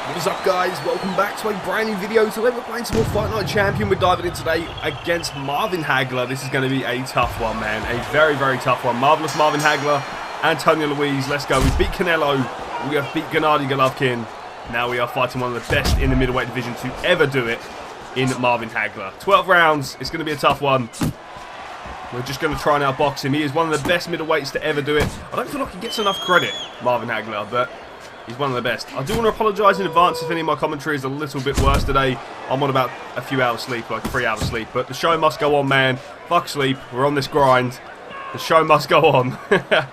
What is up, guys? Welcome back to a brand new video. Today we're playing some more Fight Night Champion. We're diving in today against Marvin Hagler. This is going to be a tough one, man. A very, very tough one. Marvelous Marvin Hagler, Antonio Luis. Let's go. We beat Canelo. We have beat Gennady Golovkin. Now we are fighting one of the best in the middleweight division to ever do it in Marvin Hagler. 12 rounds. It's going to be a tough one. We're just going to try and outbox him. He is one of the best middleweights to ever do it. I don't feel like he gets enough credit, Marvin Hagler, but he's one of the best. I do want to apologise in advance if any of my commentary is a little bit worse today. I'm on about a few hours sleep, like 3 hours sleep. But the show must go on, man. Fuck sleep. We're on this grind. The show must go on. Okay,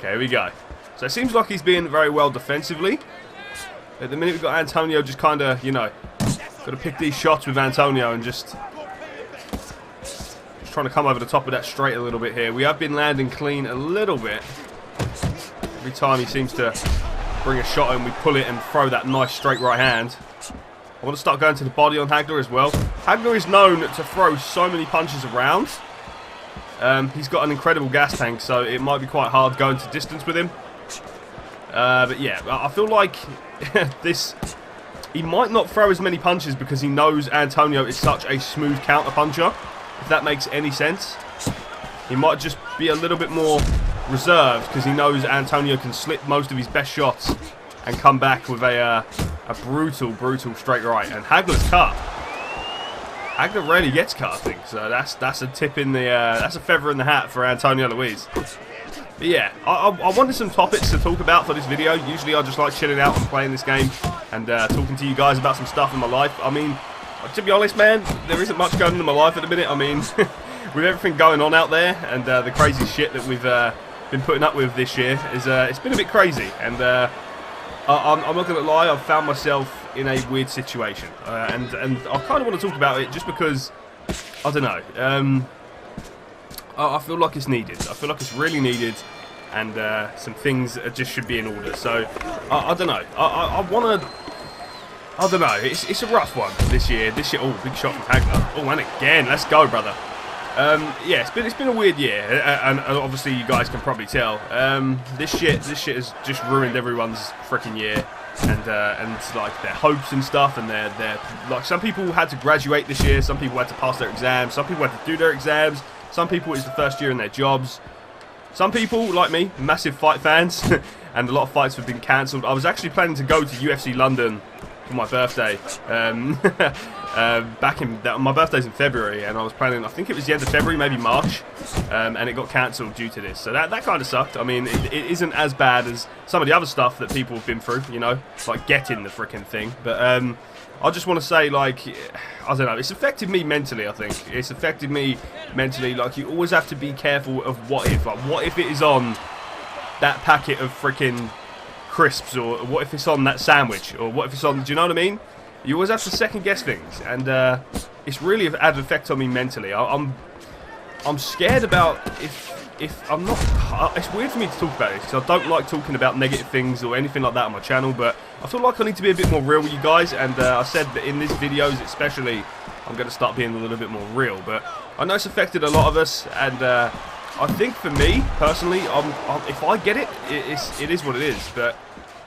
here we go. So it seems like he's being very well defensively. At the minute we've got Antonio just kind of, you know, got to pick these shots with Antonio and just trying to come over the top of that straight a little bit here. We have been landing clean a little bit. Every time he seems to bring a shot and we pull it and throw that nice straight right hand. I want to start going to the body on Hagler as well. Hagler is known to throw so many punches around. He's got an incredible gas tank, so it might be quite hard going to distance with him. But yeah, I feel like he might not throw as many punches because he knows Antonio is such a smooth counter puncher, if that makes any sense. He might just be a little bit more reserved because he knows Antonio can slip most of his best shots and come back with a brutal straight right. And Hagler's cut. Hagler rarely gets cut, I think. So that's a tip in the that's a feather in the hat for Antonio Luis. But yeah, I wanted some topics to talk about for this video. Usually I just like chilling out and playing this game and talking to you guys about some stuff in my life. I mean, to be honest, man, there isn't much going on in my life at the minute. I mean, with everything going on out there and the crazy shit that we've been putting up with this year, it's been a bit crazy. And I'm not going to lie, I've found myself in a weird situation. And I kind of want to talk about it just because, I don't know, I feel like it's needed. I feel like it's really needed. And some things just should be in order. So, I don't know. I want to... I don't know, it's a rough one this year. Oh, big shot from Hagler. Oh, and again, let's go, brother. Yeah, it's been a weird year, and obviously you guys can probably tell. This shit has just ruined everyone's freaking year, and like their hopes and stuff, and their like some people had to graduate this year, some people had to pass their exams, some people had to do their exams, some people it's the first year in their jobs. Some people, like me, massive fight fans, and a lot of fights have been cancelled. I was actually planning to go to UFC London for my birthday. My birthday's in February, and I was planning, I think it was the end of February, maybe March, and it got cancelled due to this. So that kind of sucked. I mean, it isn't as bad as some of the other stuff that people have been through, you know, like getting the freaking thing. But I just want to say, like, I don't know, it's affected me mentally, I think. It's affected me mentally. Like, you always have to be careful of what if. Like, what if it is on that packet of freaking crisps, or what if it's on that sandwich, or what if it's on, do you know what I mean? You always have to second guess things, and it's really had an effect on me mentally. I'm scared about if I'm not. It's weird for me to talk about this because I don't like talking about negative things or anything like that on my channel, but I feel like I need to be a bit more real with you guys, and I said that in these videos especially I'm going to start being a little bit more real. But I know it's affected a lot of us, and I think for me personally, if I get it, it is what it is. But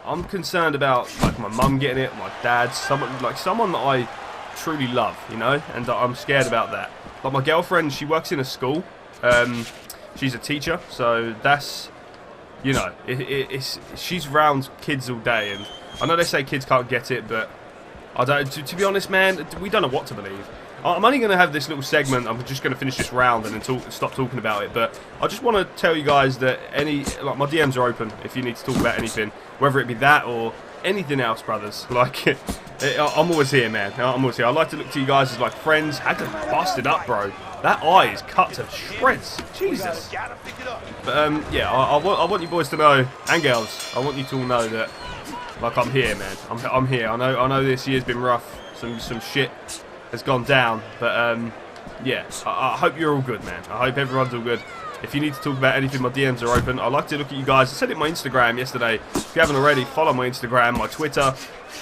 I'm concerned about like my mum getting it, my dad, someone that I truly love, you know, and I'm scared about that. Like my girlfriend, she works in a school. She's a teacher, so that's, you know, she's around kids all day, and I know they say kids can't get it, but I don't. To be honest, man, we don't know what to believe. I'm only going to have this little segment. I'm just going to finish this round and then stop talking about it. But I just want to tell you guys that my DMs are open if you need to talk about anything, whether it be that or anything else, brothers. Like, I'm always here, man. I'm always here. I like to look to you guys as like friends. Hagler busted up, bro. That eye is cut to shreds. Jesus. But yeah, I want you boys to know, and girls, I want you to all know that, like, I'm here, man. I'm here. I know this year's been rough. Some shit has gone down, but yeah, I hope you're all good, man. I hope everyone's all good. If you need to talk about anything, my DMs are open. I like to look at you guys. I said it on my Instagram yesterday. If you haven't already, follow my Instagram, my Twitter,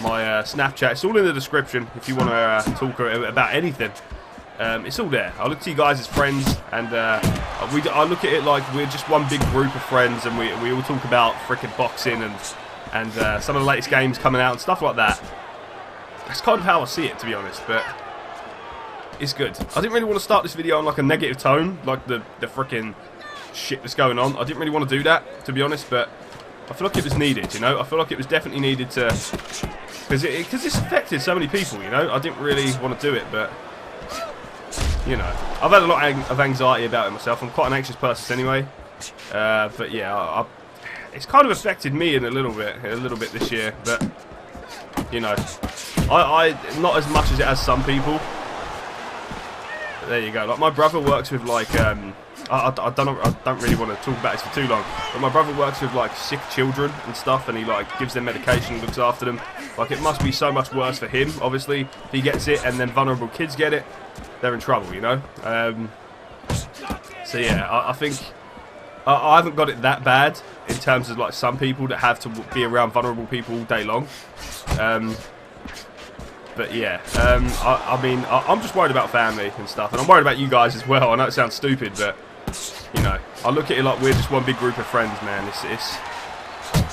my Snapchat. It's all in the description if you want to talk about anything. It's all there. I look to you guys as friends, and I look at it like we're just one big group of friends, and we all talk about freaking boxing and and some of the latest games coming out and stuff like that. That's kind of how I see it, to be honest, but it's good. I didn't really want to start this video on like a negative tone, like the freaking shit that's going on. I didn't really want to do that, to be honest, but I feel like it was needed, you know? I feel like it was definitely needed to, because it's affected so many people, you know? I didn't really want to do it, but, you know, I've had a lot of anxiety about it myself. I'm quite an anxious person anyway, but yeah, it's kind of affected me in a little bit this year, but, you know, I not as much as it has some people. But there you go. Like, my brother works with, like, I don't really want to talk about this for too long, but my brother works with like sick children and stuff, and he like gives them medication, looks after them. Like, it must be so much worse for him, obviously, if he gets it and then vulnerable kids get it, they're in trouble, you know. So yeah, I think I haven't got it that bad in terms of like some people that have to be around vulnerable people all day long. But yeah, I mean, I'm just worried about family and stuff, and I'm worried about you guys as well. I know it sounds stupid, but you know, I look at it like we're just one big group of friends, man.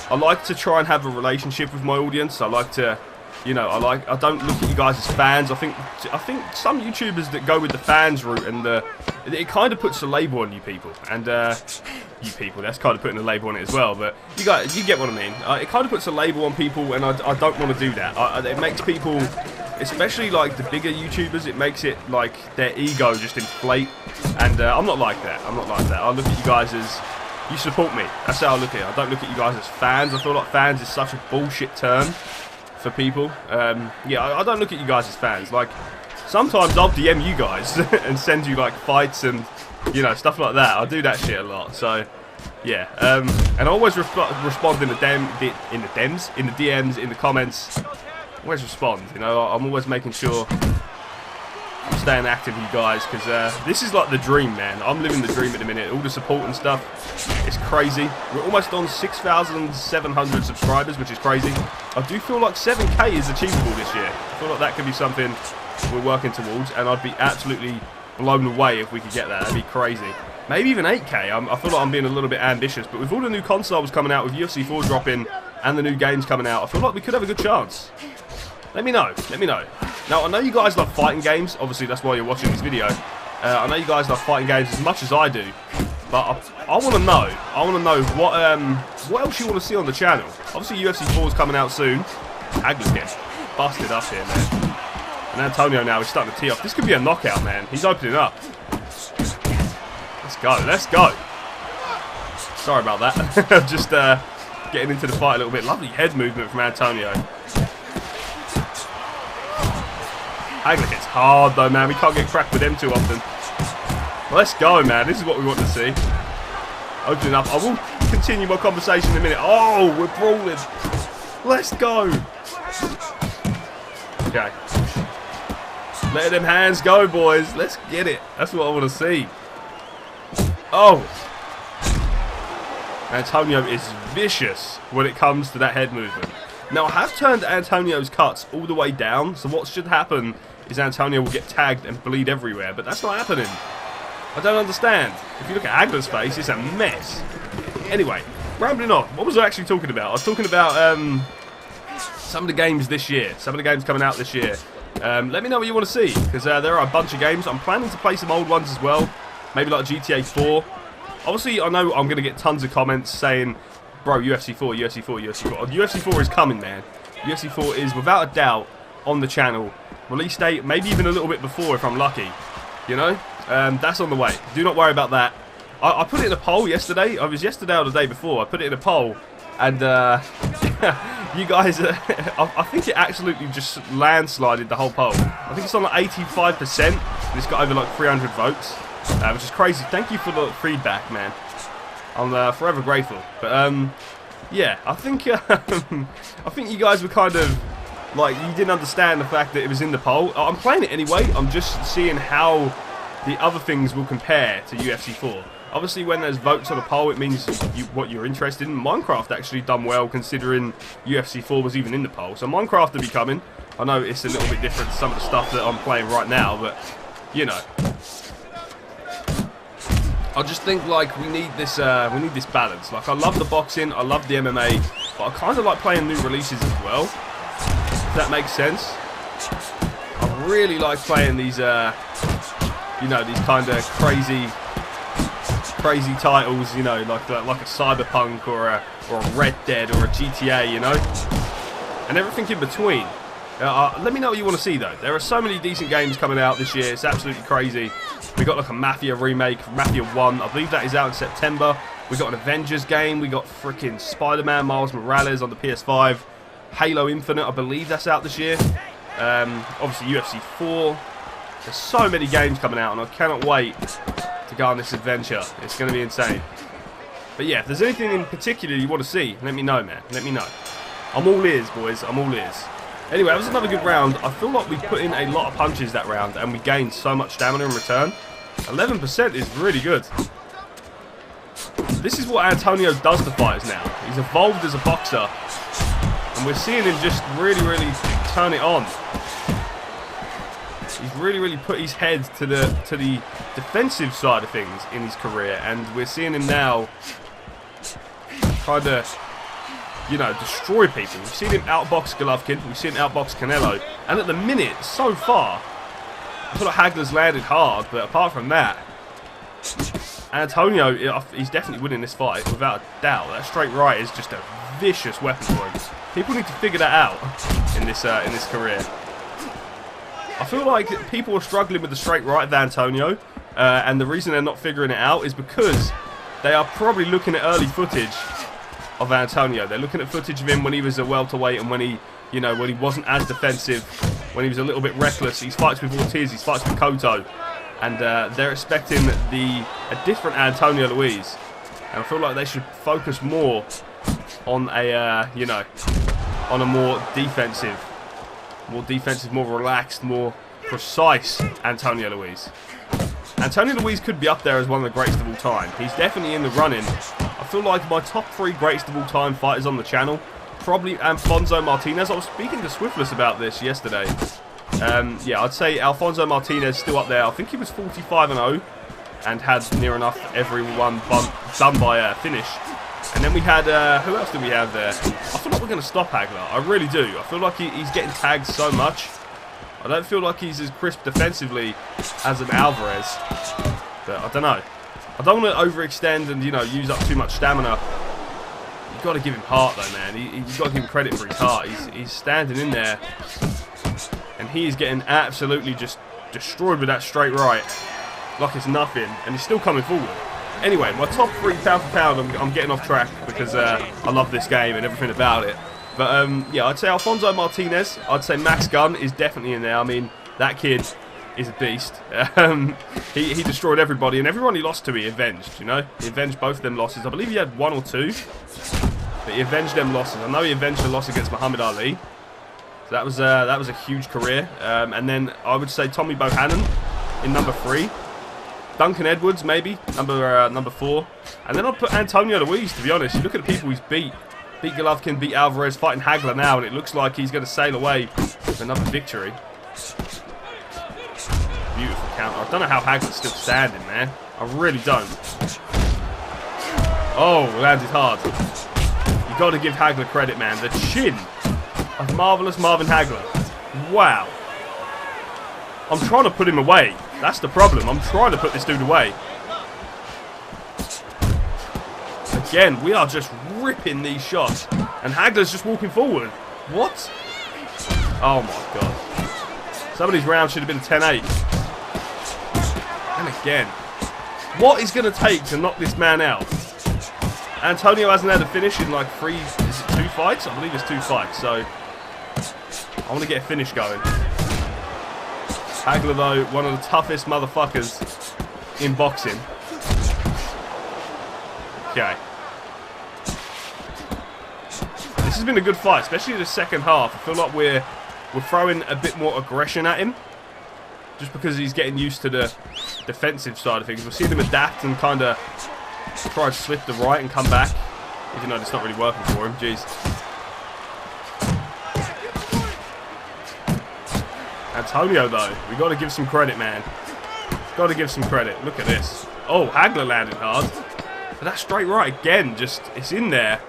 I like to try and have a relationship with my audience. I like to, you know, I don't look at you guys as fans. I think some YouTubers that go with the fans route, and it kind of puts a label on you people, and you people, that's kind of putting a label on it as well, but you get what I mean. It kind of puts a label on people, and I don't want to do that. It makes people, especially like the bigger YouTubers, it makes it like their ego just inflate, and I'm not like that. I look at you guys as, you support me. That's how I look at it. I don't look at you guys as fans. I feel like fans is such a bullshit term for people. Yeah, I don't look at you guys as fans. Like, sometimes I'll DM you guys and send you like fights and, you know, stuff like that. I do that shit a lot. So yeah, and I always respond in the DMs, in the comments. Always respond. You know, I'm always making sure I'm staying active with you guys, because this is like the dream, man. I'm living the dream at the minute. All the support and stuff, it's crazy. We're almost on 6,700 subscribers, which is crazy. I do feel like 7K is achievable this year. I feel like that could be something we're working towards, and I'd be absolutely blown away if we could get that. That'd be crazy. Maybe even 8K. I feel like I'm being a little bit ambitious, but with all the new consoles coming out, with UFC 4 dropping, and the new games coming out, I feel like we could have a good chance. Let me know. Let me know. Now, I know you guys love fighting games. Obviously, that's why you're watching this video. I know you guys love fighting games as much as I do, but I want to know. I want to know what else you want to see on the channel. Obviously, UFC 4 is coming out soon. HAGLER gets busted up here, man. And Antonio now is starting to tee off. This could be a knockout, man. He's opening up. Let's go. Let's go. Sorry about that. Just getting into the fight a little bit. Lovely head movement from Antonio. HAGLER hits hard though, man. We can't get cracked with them too often. Let's go, man. This is what we want to see. Opening up. I will continue my conversation in a minute. Oh, we're brawling. Let's go. Okay. Let them hands go, boys. Let's get it. That's what I want to see. Oh. Antonio is vicious when it comes to that head movement. Now, I have turned Antonio's cuts all the way down, so what should happen is Antonio will get tagged and bleed everywhere, but that's not happening. I don't understand. If you look at HAGLER's face, it's a mess. Anyway, rambling on. What was I actually talking about? I was talking about some of the games this year, some of the games coming out this year. Let me know what you want to see, because there are a bunch of games. I'm planning to play some old ones as well, maybe like GTA 4. Obviously, I know I'm going to get tons of comments saying, bro, UFC 4, UFC 4, UFC 4. UFC 4 is coming, man. UFC 4 is, without a doubt, on the channel. Release date, maybe even a little bit before if I'm lucky. You know? That's on the way. Do not worry about that. I put it in a poll yesterday. I was yesterday or the day before. I put it in a poll. And, you guys, I think it absolutely just landslided the whole poll. I think it's on like 85%. And it's got over like 300 votes. Which is crazy. Thank you for the feedback, man. I'm forever grateful. But yeah, I think you guys were kind of like, you didn't understand the fact that it was in the poll. I'm playing it anyway. I'm just seeing how the other things will compare to UFC 4. Obviously, when there's votes on a poll, it means what you're interested in. Minecraft actually done well considering UFC 4 was even in the poll. So Minecraft will be coming. I know it's a little bit different to some of the stuff that I'm playing right now, but you know. I just think like we need this balance. Like, I love the boxing, I love the MMA, but I kind of like playing new releases as well, if that makes sense. I really like playing these, you know, these kind of crazy titles, you know, like a Cyberpunk or a Red Dead or a GTA, you know, and everything in between. Let me know what you want to see though. There are so many decent games coming out this year. It's absolutely crazy. We got like a Mafia remake, Mafia 1. I believe that is out in September. We got an Avengers game. We got freaking Spider-Man Miles Morales on the PS5. Halo Infinite, I believe that's out this year. Obviously UFC 4. There's so many games coming out, and I cannot wait to go on this adventure. It's going to be insane. But yeah, if there's anything in particular you want to see, let me know, man. Let me know. I'm all ears, boys. I'm all ears. Anyway, that was another good round. I feel like we put in a lot of punches that round, and we gained so much stamina in return. 11% is really good. This is what Antonio does to fighters now. He's evolved as a boxer, and we're seeing him just really turn it on. He's really put his head to the defensive side of things in his career, and we're seeing him now kind of, you know, destroy people. We've seen him outbox Golovkin, we've seen him outbox Canelo, and at the minute, so far, I feel like Hagler's landed hard, but apart from that, Antonio, he's definitely winning this fight, without a doubt. That straight right is just a vicious weapon for him. People need to figure that out in this career. I feel like people are struggling with the straight right of Antonio, and the reason they're not figuring it out is because they are probably looking at early footage of Antonio. They're looking at footage of him when he was a welterweight and when he, you know, when he wasn't as defensive, when he was a little bit reckless. He fights with Ortiz, he fights with Cotto, and they're expecting a different Antonio Luis. And I feel like they should focus more on a, you know, on a more defensive, more relaxed, more precise Antonio Luis. Antonio Luis could be up there as one of the greatest of all time. He's definitely in the running. I feel like my top 3 greatest of all time fighters on the channel, probably Alfonso Martinez. I was speaking to Swiftless about this yesterday. Yeah, I'd say Alfonso Martinez still up there. I think he was 45-0 and had near enough everyone done by finish. And then we had, who else did we have there? I feel like we're going to stop Hagler. I really do. I feel like he's getting tagged so much. I don't feel like he's as crisp defensively as an Alvarez. But I don't know. I don't want to overextend and, you know, use up too much stamina. You've got to give him heart, though, man. You've got to give him credit for his heart. He's standing in there, and he is getting absolutely just destroyed with that straight right, like it's nothing, and he's still coming forward. Anyway, my top 3 pound for pound, I'm getting off track because I love this game and everything about it. But, yeah, I'd say Alfonso Martinez. I'd say Max Gunn is definitely in there. I mean, that kid is a beast. He destroyed everybody, and everyone he lost to he avenged, you know? He avenged both of them losses. I believe he had 1 or 2, but he avenged them losses. I know he avenged the loss against Muhammad Ali. So that was a huge career. And then I would say Tommy Bohannon in number 3. Duncan Edwards, maybe, number 4. And then I'll put Antonio Luis, to be honest. You look at the people he's beat. Beat Golovkin, beat Alvarez, fighting Hagler now, and it looks like he's going to sail away with another victory. Beautiful counter. I don't know how Hagler's still standing, man. I really don't. Oh, landed hard. You've got to give Hagler credit, man. The chin of marvellous Marvin Hagler. Wow. I'm trying to put him away. That's the problem. I'm trying to put this dude away. Again, we are just ripping these shots. And Hagler's just walking forward. What? Oh my god. Some of these rounds should have been 10-8. And again. What is going to take to knock this man out? Antonio hasn't had a finish in like 3, is it 2 fights? I believe it's 2 fights. So, I want to get a finish going. Hagler, though, one of the toughest motherfuckers in boxing. Okay. This has been a good fight, especially in the second half. I feel like we're throwing a bit more aggression at him, just because he's getting used to the defensive side of things. We'll see him adapt and kind of try to slip the right and come back, even though it's not really working for him. Jeez. Antonio, though, we got to give some credit, man. Got to give some credit. Look at this. Oh, Hagler landed hard. But that straight right again, just, it's in there.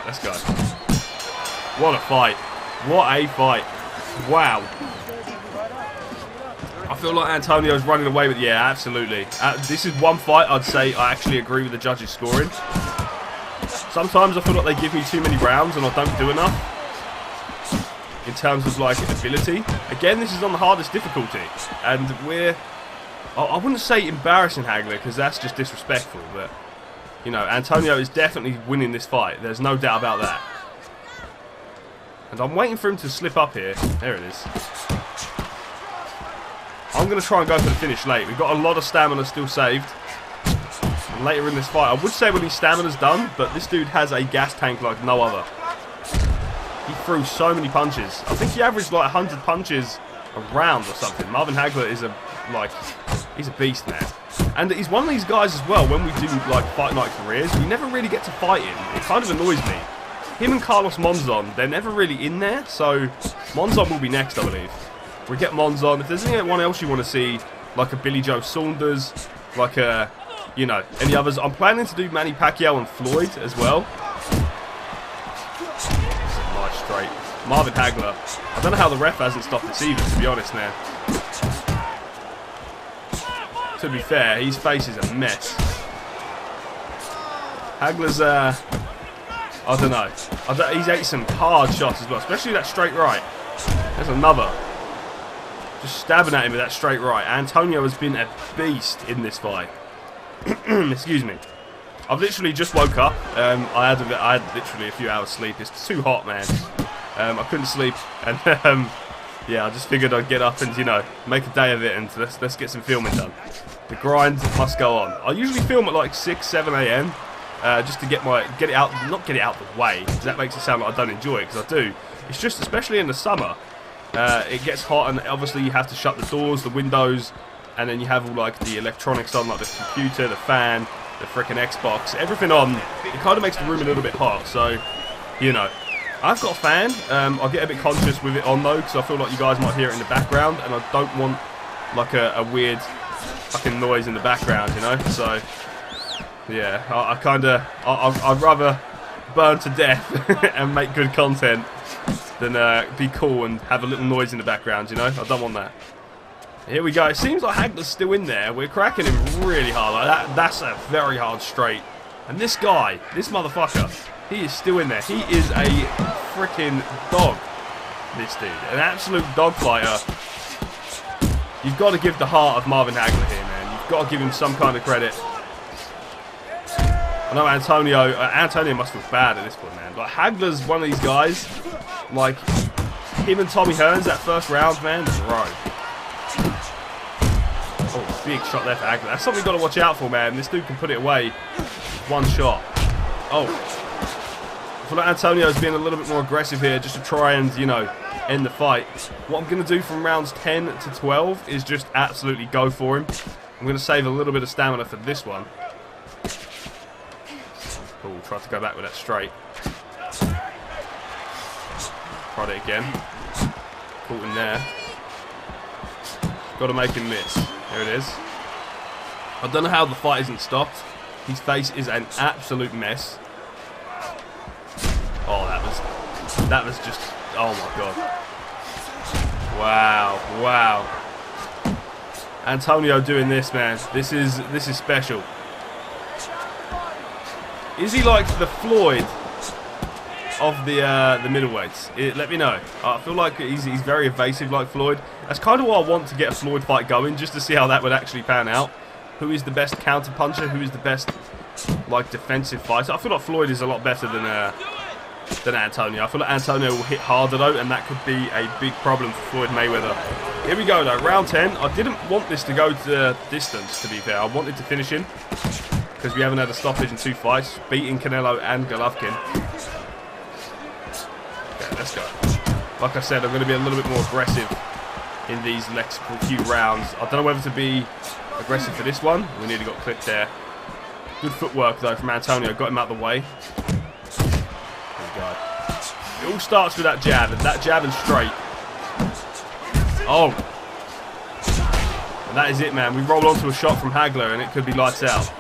Let's go. What a fight. What a fight. Wow. I feel like Antonio's running away with... Yeah, absolutely. This is one fight I'd say I actually agree with the judges scoring. Sometimes I feel like they give me too many rounds and I don't do enough. In terms of, like, ability. Again, this is on the hardest difficulty. And we're... I wouldn't say embarrassing Hagler, because that's just disrespectful. But, you know, Antonio is definitely winning this fight. There's no doubt about that. And I'm waiting for him to slip up here. There it is. I'm going to try and go for the finish late. We've got a lot of stamina still saved. And later in this fight, I would say when his stamina's done, but this dude has a gas tank like no other. He threw so many punches. I think he averaged like 100 punches a round or something. Marvin Hagler is he's a beast, man. And he's one of these guys as well, when we do like fight night careers, we never really get to fight him. It kind of annoys me. Him and Carlos Monzon, they're never really in there, so Monzon will be next, I believe. We get Monzon. If there's anyone else you want to see, like a Billy Joe Saunders, like a, you know, any others. I'm planning to do Manny Pacquiao and Floyd as well. Nice straight. Marvin Hagler. I don't know how the ref hasn't stopped this either, to be honest, man. To be fair, his face is a mess. Hagler's, I don't know. He's ate some hard shots as well, especially that straight right. There's another. Just stabbing at him with that straight right. Antonio has been a beast in this fight. Excuse me. I've literally just woke up. I had literally a few hours sleep. It's too hot, man. I couldn't sleep, and yeah, I just figured I'd get up and, you know, make a day of it, and let's get some filming done. The grind must go on. I usually film at like 6, 7 a.m. Just to not get it out the way, because that makes it sound like I don't enjoy it, because I do. It's just, especially in the summer, it gets hot, and obviously you have to shut the doors, the windows, and then you have all like the electronics on, like the computer, the fan, the frickin' Xbox, everything on. It kind of makes the room a little bit hot, so, you know. I've got a fan. I'll get a bit conscious with it on though, because I feel like you guys might hear it in the background, and I don't want like a weird fucking noise in the background, you know. So yeah, I'd rather burn to death and make good content than be cool and have a little noise in the background, you know. I don't want that. Here we go. It seems like Hagler's still in there. We're cracking him really hard. Like that's a very hard straight. And this guy, this motherfucker, he is still in there. He is a freaking dog, this dude. An absolute dog fighter. You've got to give the heart of Marvin Hagler here, man. You've got to give him some kind of credit. I know Antonio must feel bad at this point, man. Like, Hagler's one of these guys, like, him and Tommy Hearns, that first round, man, bro. Oh, big shot there for Hagler. That's something you've got to watch out for, man. This dude can put it away with one shot. Oh. I feel like Antonio's being a little bit more aggressive here just to try and, you know, end the fight. What I'm going to do from rounds 10 to 12 is just absolutely go for him. I'm going to save a little bit of stamina for this one. Oh, tried to go back with that straight. Tried it again. Caught him there. Got to make him miss. There it is. I don't know how the fight isn't stopped. His face is an absolute mess. Oh, that was just, oh my god. Wow, wow. Antonio doing this, man. This is special. Is he like the Floyd of the middleweights? Let me know. I feel like he's very evasive like Floyd. That's kind of why I want to get a Floyd fight going, just to see how that would actually pan out. Who is the best counter puncher? Who is the best like defensive fighter? I feel like Floyd is a lot better than Antonio. I feel like Antonio will hit harder though, and that could be a big problem for Floyd Mayweather. Here we go though, round 10. I didn't want this to go to distance, to be fair. I wanted to finish him, because we haven't had a stoppage in 2 fights, beating Canelo and Golovkin. Okay, let's go. Like I said, I'm going to be a little bit more aggressive in these next few rounds. I don't know whether to be aggressive for this one. We nearly got clipped there. Good footwork though from Antonio, got him out of the way. It all starts with that jab and straight. Oh. And that is it, man. We roll onto a shot from Hagler and it could be lights out.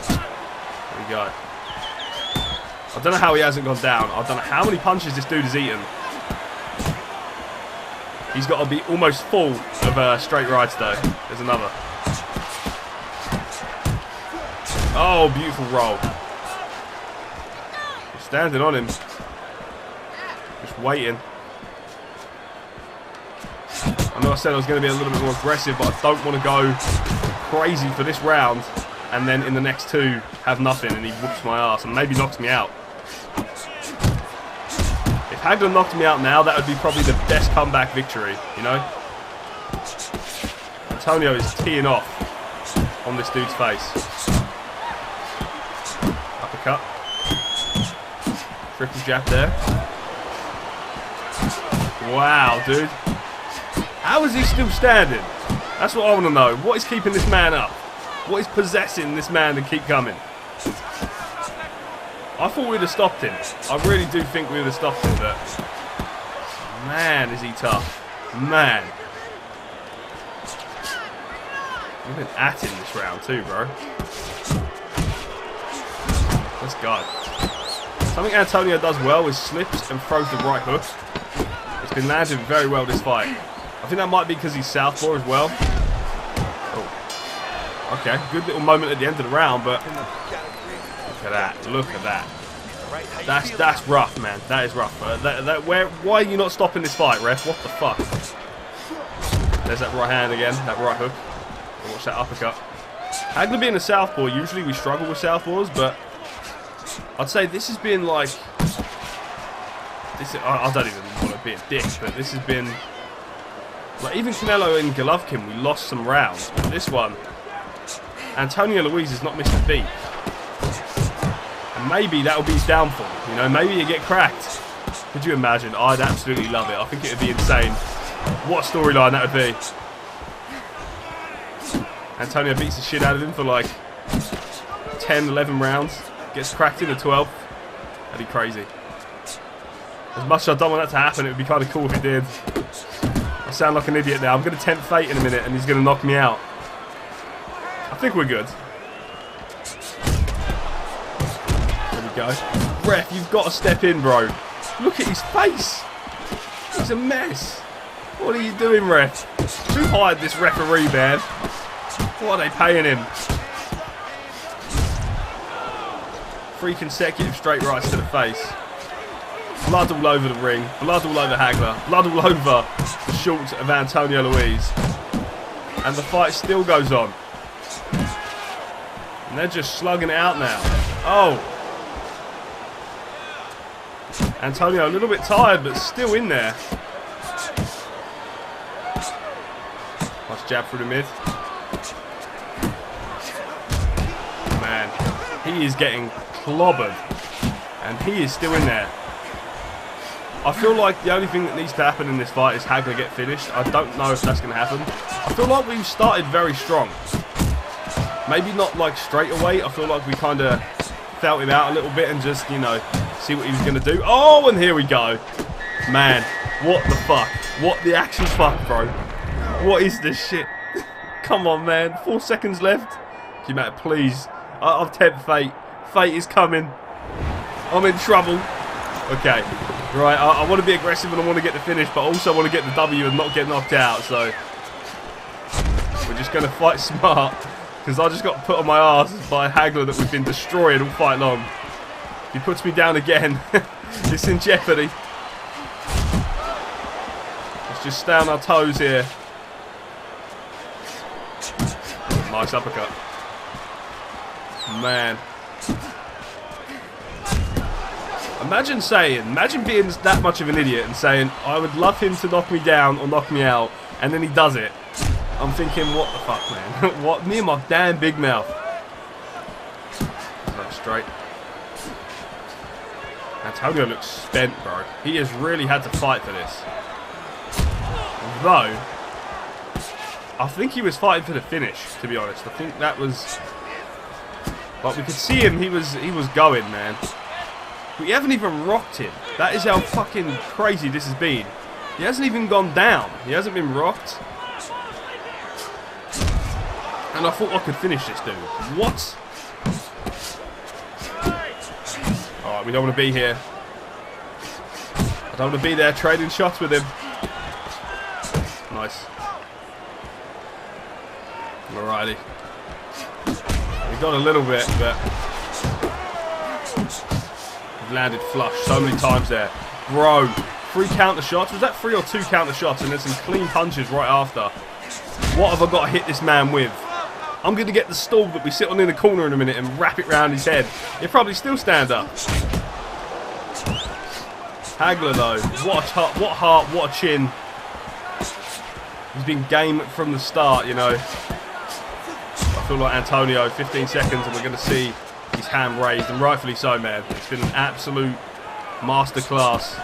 There we go. I don't know how he hasn't gone down. I don't know how many punches this dude has eaten. He's got to be almost full of straight rights though. There's another. Oh, beautiful roll. Standing on him. Just waiting. I know I said I was going to be a little bit more aggressive, but I don't want to go crazy for this round and then in the next two have nothing and he whoops my ass and maybe knocks me out. If Hagler knocked me out now, that would be probably the best comeback victory, you know? Antonio is teeing off on this dude's face. Uppercut. Triple jab there. Wow, dude. How is he still standing? That's what I want to know. What is keeping this man up? What is possessing this man to keep coming? I thought we'd have stopped him. I really do think we would have stopped him, but man, is he tough. Man. We've been at him this round too, bro. Let's go. Something Antonio does well is slips and throws the right hook. It's been landing very well this fight. I think that might be because he's southpaw as well. Oh. Okay, good little moment at the end of the round, but look at that. Look at that. That's rough, man. That is rough. Why are you not stopping this fight, ref? What the fuck? There's that right hand again, that right hook. Watch that uppercut. Hagler being a southpaw, usually we struggle with southpaws, but I'd say this has been like... I don't even want to be a dick, but this has been... Like, even Canelo and Golovkin, we lost some rounds. But this one, Antonio Luis has not missed a beat. And maybe that'll be his downfall. You know, maybe you get cracked. Could you imagine? I'd absolutely love it. I think it would be insane. What a storyline that would be. Antonio beats the shit out of him for like 10, 11 rounds. Gets cracked in the 12th. That'd be crazy. As much as I don't want that to happen, it would be kind of cool if it did. I sound like an idiot now. I'm going to tempt fate in a minute and he's going to knock me out. I think we're good. There we go. Ref, you've got to step in, bro. Look at his face. He's a mess. What are you doing, ref? Who hired this referee, man? What are they paying him? 3 consecutive straight rights to the face. Blood all over the ring. Blood all over Hagler. Blood all over the shorts of Antonio Luis. And the fight still goes on. And they're just slugging it out now. Oh. Antonio a little bit tired, but still in there. Nice jab through the mid. Man, he is getting clobbered. And he is still in there. I feel like the only thing that needs to happen in this fight is Hagler get finished. I don't know if that's going to happen. I feel like we've started very strong. Maybe not like straight away. I feel like we kind of felt him out a little bit and just, you know, see what he was going to do. Oh, and here we go. Man, what the fuck? What the actual fuck, bro? What is this shit? Come on, man. 4 seconds left. Can you, Matt, please? I've tempt fate. Fate is coming. I'm in trouble. Okay. Right, I want to be aggressive and I want to get the finish, but also want to get the W and not get knocked out, so we're just going to fight smart, because I just got put on my ass by a Hagler that we've been destroying all fight long. If he puts me down again, it's in jeopardy. Let's just stay on our toes here. Nice uppercut. Man. Imagine being that much of an idiot and saying, I would love him to knock me down or knock me out, and then he does it. I'm thinking, what the fuck, man? What? Me and my damn big mouth. That's straight. Antonio looks spent, bro. He has really had to fight for this. Though, I think he was fighting for the finish, to be honest. I think that was... Like, we could see him, he was going, man. We haven't even rocked him. That is how fucking crazy this has been. He hasn't even gone down. He hasn't been rocked. And I thought I could finish this dude. What? Oh, Right, we don't want to be here. I don't want to be there trading shots with him. Nice. Alrighty. We got a little bit, but we've landed flush so many times there. Bro, 3 counter shots. Was that 3 or 2 counter shots? And then some clean punches right after. What have I got to hit this man with? I'm going to get the stool that we sit on in the corner in a minute and wrap it round his head. He'll probably still stand up. HAGLER though, what heart, what a chin. He's been game from the start, you know. I feel like Antonio, 15 seconds and we're going to see his hand raised, and rightfully so, man. It's been an absolute masterclass.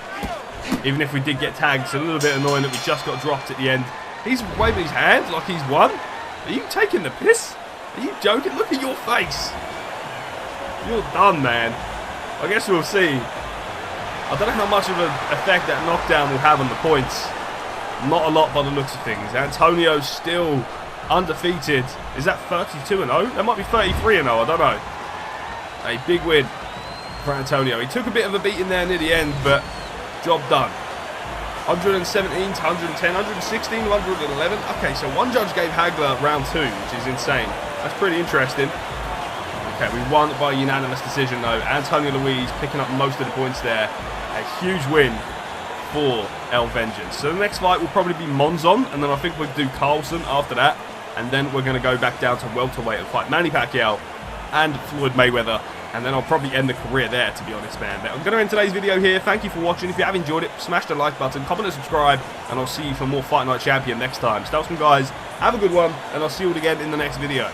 Even if we did get tagged, it's a little bit annoying that we just got dropped at the end. He's waving his hand like he's won. Are you taking the piss? Are you joking? Look at your face. You're done, man. I guess we'll see. I don't know how much of an effect that knockdown will have on the points. Not a lot by the looks of things. Antonio's still undefeated. Is that 32-0? That might be 33-0. I don't know. A big win for Antonio. He took a bit of a beating there near the end, but job done. 117 to 110, 116, 111. Okay, so one judge gave HAGLER round 2, which is insane. That's pretty interesting. Okay, we won by unanimous decision though. Antonio Luis picking up most of the points there. A huge win for El Vengeance. So the next fight will probably be Monzon, and then I think we'll do Carlson after that. And then we're going to go back down to welterweight and fight Manny Pacquiao and Floyd Mayweather. And then I'll probably end the career there, to be honest, man. But I'm going to end today's video here. Thank you for watching. If you have enjoyed it, smash the like button, comment and subscribe. And I'll see you for more Fight Night Champion next time. Stay awesome, guys. Have a good one. And I'll see you all again in the next video.